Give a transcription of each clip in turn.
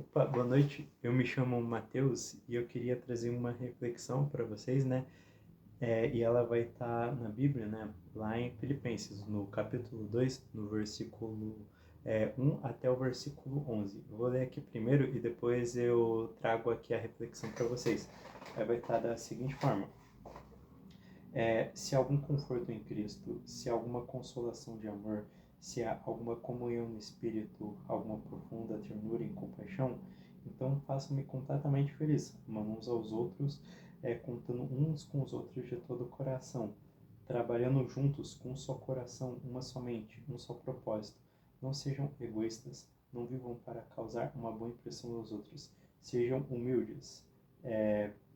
Opa, boa noite. Eu me chamo Matheus e eu queria trazer uma reflexão para vocês, né? E ela vai estar na Bíblia, né? Lá em Filipenses, no capítulo 2, no versículo 1 até o versículo 11. Eu vou ler aqui primeiro e depois eu trago aqui a reflexão para vocês. Vai estar da seguinte forma. Se há algum conforto em Cristo, se há alguma consolação de amor, se há alguma comunhão no Espírito, alguma profunda ternura e compaixão, então façam-me completamente feliz, amando uns aos outros, contando uns com os outros de todo o coração, trabalhando juntos com um só coração, uma só mente, um só propósito. Não sejam egoístas, não vivam para causar uma boa impressão aos outros, sejam humildes,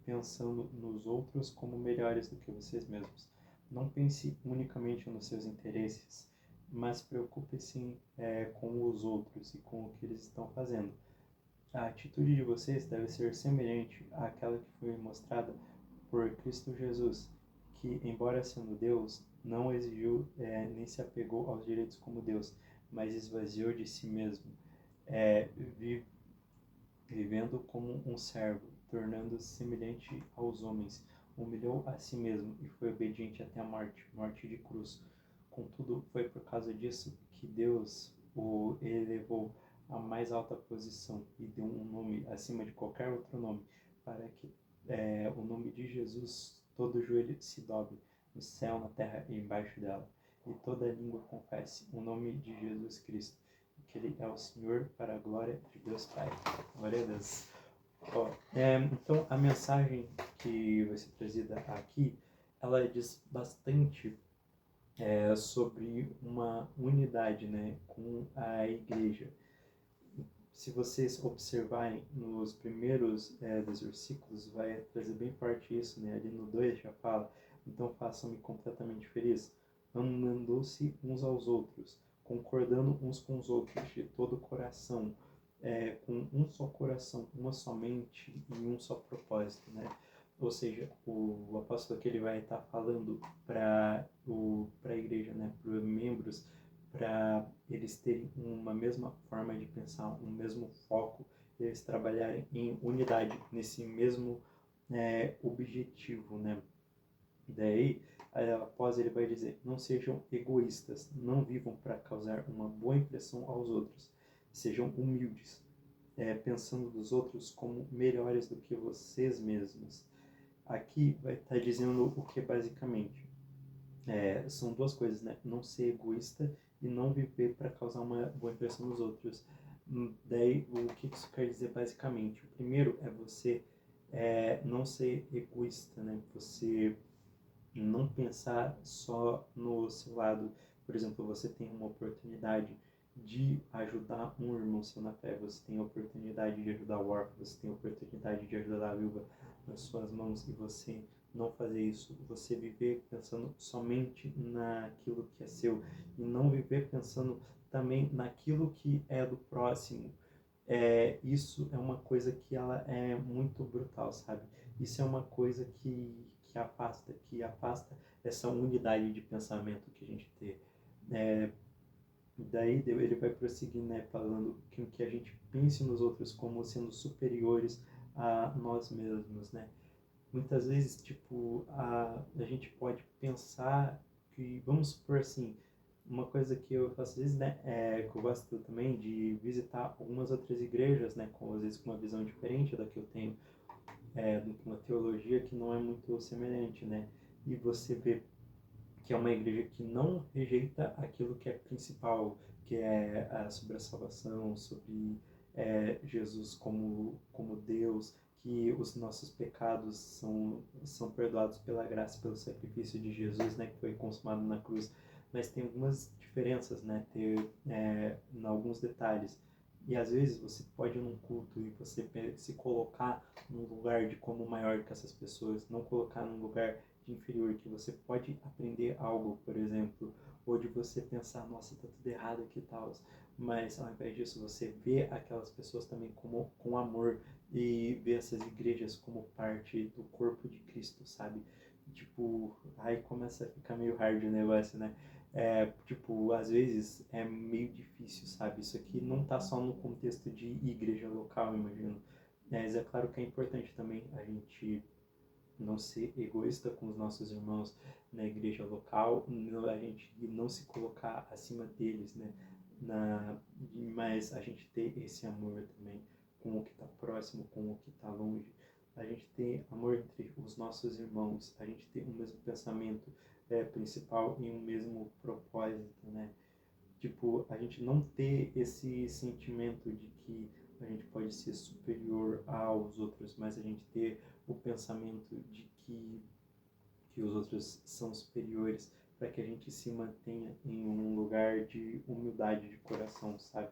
pensando nos outros como melhores do que vocês mesmos. Não pense unicamente nos seus interesses, mas preocupe-se com os outros e com o que eles estão fazendo. A atitude de vocês deve ser semelhante àquela que foi mostrada por Cristo Jesus, que, embora sendo Deus, não exigiu nem se apegou aos direitos como Deus, mas esvaziou de si mesmo, é, vivendo como um servo, tornando-se semelhante aos homens, humilhou a si mesmo e foi obediente até a morte, morte de cruz. Contudo, foi por causa disso que Deus o elevou à mais alta posição e deu um nome acima de qualquer outro nome, para que o nome de Jesus todo joelho se dobre, no céu, na terra e embaixo dela, e toda língua confesse o nome de Jesus Cristo, que Ele é o Senhor, para a glória de Deus Pai. Glória a Deus. Então, a mensagem que vai ser trazida aqui, ela diz bastante sobre uma unidade, né, com a igreja. Se vocês observarem nos primeiros dos versículos, vai trazer bem forte isso, né? Ali no 2 já fala, então façam-me completamente feliz, amando-se uns aos outros, concordando uns com os outros de todo o coração, com um só coração, uma só mente e um só propósito, né? Ou seja, o apóstolo que ele vai estar falando para a igreja, né, para os membros, para eles terem uma mesma forma de pensar, um mesmo foco, eles trabalharem em unidade, nesse mesmo objetivo, né? Daí, após ele vai dizer, não sejam egoístas, não vivam para causar uma boa impressão aos outros, sejam humildes, pensando dos outros como melhores do que vocês mesmos. Aqui vai estar dizendo o que basicamente? São duas coisas, né? Não ser egoísta e não viver para causar uma boa impressão nos outros. Daí, o que isso quer dizer basicamente? O primeiro é você não ser egoísta, né? Você não pensar só no seu lado. Por exemplo, você tem uma oportunidade de ajudar um irmão seu na fé, você tem a oportunidade de ajudar o órfão, você tem a oportunidade de ajudar a viúva nas suas mãos, e você não fazer isso, você viver pensando somente naquilo que é seu e não viver pensando também naquilo que é do próximo. Isso é uma coisa que ela é muito brutal, sabe? Isso é uma coisa que afasta essa unidade de pensamento que a gente tem. Daí ele vai prosseguir, né, falando que a gente pense nos outros como sendo superiores a nós mesmos, né? Muitas vezes, tipo, a gente pode pensar que, vamos supor assim, uma coisa que eu faço às vezes, né, que eu gosto também de visitar algumas outras igrejas, né, às vezes com uma visão diferente da que eu tenho, uma teologia que não é muito semelhante, né, e você vê que é uma igreja que não rejeita aquilo que é principal, que é sobre a salvação, sobre Jesus como Deus, que os nossos pecados são perdoados pela graça, pelo sacrifício de Jesus, né, que foi consumado na cruz. Mas tem algumas diferenças, né, em alguns detalhes. E às vezes você pode ir num culto e você se colocar num lugar de como maior que essas pessoas, não colocar num lugar de inferior, que você pode aprender algo, por exemplo, ou de você pensar, nossa, tá tudo errado aqui e tal, mas ao invés disso você vê aquelas pessoas também com amor e vê essas igrejas como parte do corpo de Cristo, sabe? Tipo, aí começa a ficar meio hard o negócio, né? Tipo, às vezes é meio difícil, sabe? Isso aqui não tá só no contexto de igreja local, imagino. Mas é claro que é importante também a gente não ser egoísta com os nossos irmãos na igreja local, a gente não se colocar acima deles, né? Na, mas a gente ter esse amor também com o que está próximo, com o que está longe. A gente ter amor entre os nossos irmãos, a gente ter o mesmo pensamento principal e o mesmo propósito, né? Tipo, a gente não ter esse sentimento de que a gente pode ser superior aos outros, mas a gente ter o pensamento de que os outros são superiores, para que a gente se mantenha em um lugar de humildade de coração, sabe?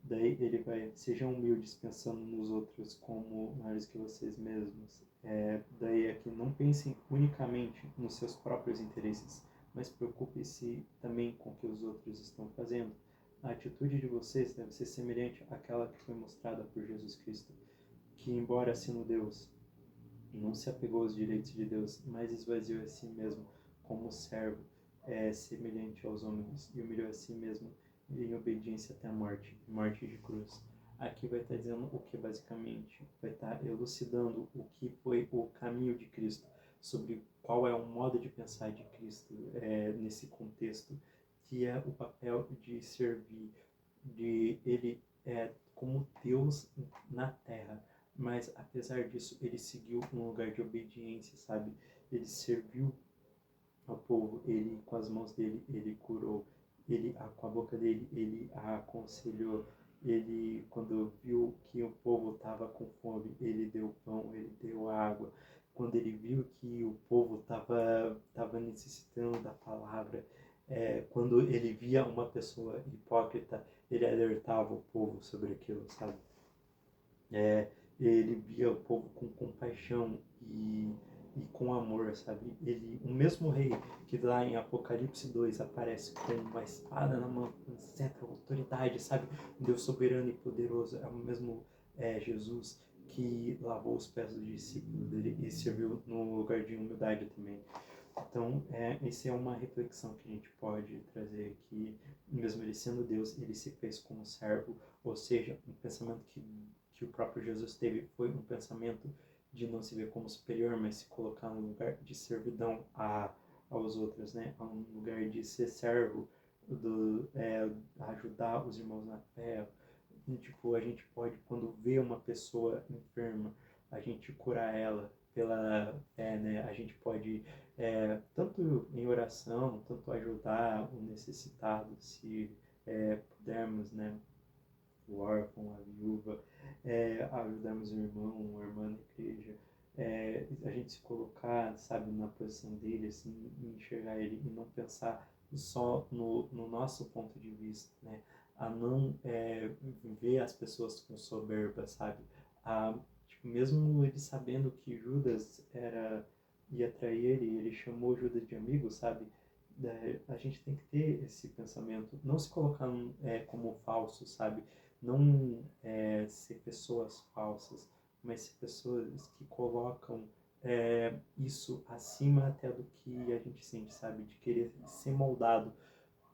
Daí ele vai, sejam humildes pensando nos outros como maiores que vocês mesmos. Daí é que não pensem unicamente nos seus próprios interesses, mas preocupe-se também com o que os outros estão fazendo. A atitude de vocês deve ser semelhante àquela que foi mostrada por Jesus Cristo, que, embora sendo Deus, não se apegou aos direitos de Deus, mas esvaziou a si mesmo como servo, semelhante aos homens, e humilhou a si mesmo em obediência até a morte, morte de cruz. Aqui vai estar dizendo o que basicamente vai estar elucidando o que foi o caminho de Cristo, sobre qual é o modo de pensar de Cristo nesse contexto, que é o papel de servir, de ele como Deus na Terra, mas apesar disso ele seguiu um lugar de obediência, sabe? Ele serviu ao povo, ele com as mãos dele ele curou, ele com a boca dele ele aconselhou, ele quando viu que o povo estava com fome ele deu pão, ele deu água, quando ele viu que o povo estava necessitando da palavra, quando ele via uma pessoa hipócrita ele alertava o povo sobre aquilo, sabe? É, ele via o povo com compaixão e com amor, sabe? Ele, o mesmo rei que lá em Apocalipse 2 aparece com uma espada na mão, com cetro, autoridade, sabe? Um Deus soberano e poderoso, é o mesmo Jesus que lavou os pés dos discípulos dele e serviu no lugar de humildade também. Então, essa é uma reflexão que a gente pode trazer aqui, mesmo ele sendo Deus, ele se fez como servo, ou seja, um pensamento que o próprio Jesus teve foi um pensamento de não se ver como superior, mas se colocar no lugar de servidão aos outros, né? A um lugar de ser servo, ajudar os irmãos na fé. E, tipo, a gente pode, quando vê uma pessoa enferma, a gente curar ela pela fé, né? A gente pode, tanto em oração, tanto ajudar o necessitado, se pudermos, né? O órfão, a viúva, ajudarmos o irmão, a irmã na igreja, a gente se colocar, sabe, na posição dele, assim, enxergar ele e não pensar só no nosso ponto de vista, né? A não ver as pessoas com soberba, sabe? Tipo, mesmo ele sabendo que Judas ia trair ele chamou Judas de amigo, sabe? A gente tem que ter esse pensamento, não se colocar como falso, sabe? Não ser pessoas falsas, mas ser pessoas que colocam isso acima até do que a gente sente, sabe? De querer ser moldado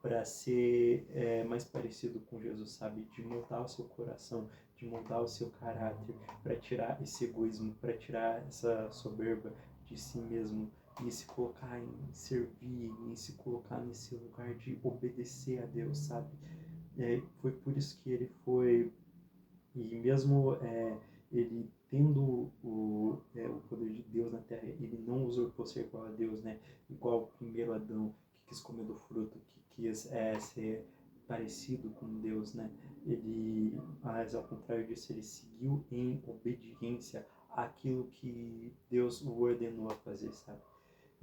para ser mais parecido com Jesus, sabe? De moldar o seu coração, de moldar o seu caráter, para tirar esse egoísmo, para tirar essa soberba de si mesmo e se colocar em servir, em se colocar nesse lugar de obedecer a Deus, sabe? Foi por isso que ele foi, e mesmo ele tendo o poder de Deus na terra, ele não usurpou ser igual a Deus, né? Igual o primeiro Adão, que quis comer do fruto, que quis ser parecido com Deus, né? Mas ao contrário disso, ele seguiu em obediência àquilo que Deus o ordenou a fazer, sabe?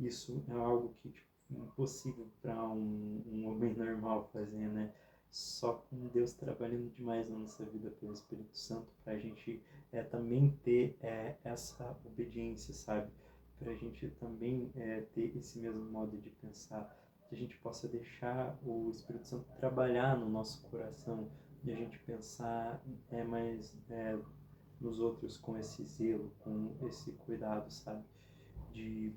Isso é algo que tipo, impossível para um homem normal fazer, né? Só com Deus trabalhando demais na nossa vida pelo Espírito Santo para a gente também ter essa obediência, sabe? Para a gente também ter esse mesmo modo de pensar, que a gente possa deixar o Espírito Santo trabalhar no nosso coração e a gente pensar mais nos outros com esse zelo, com esse cuidado, sabe? De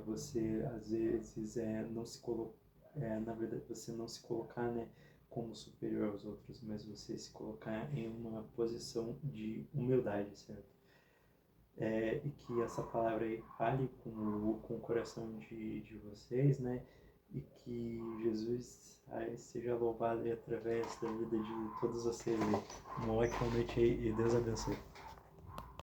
Você às vezes não se coloca, na verdade você não se colocar, né, como superior aos outros, mas você se colocar em uma posição de humildade, certo? E que essa palavra aí fale com o coração de vocês, né? E que Jesus seja louvado aí através da vida de todos vocês aí. Uma ótima noite aí e Deus abençoe.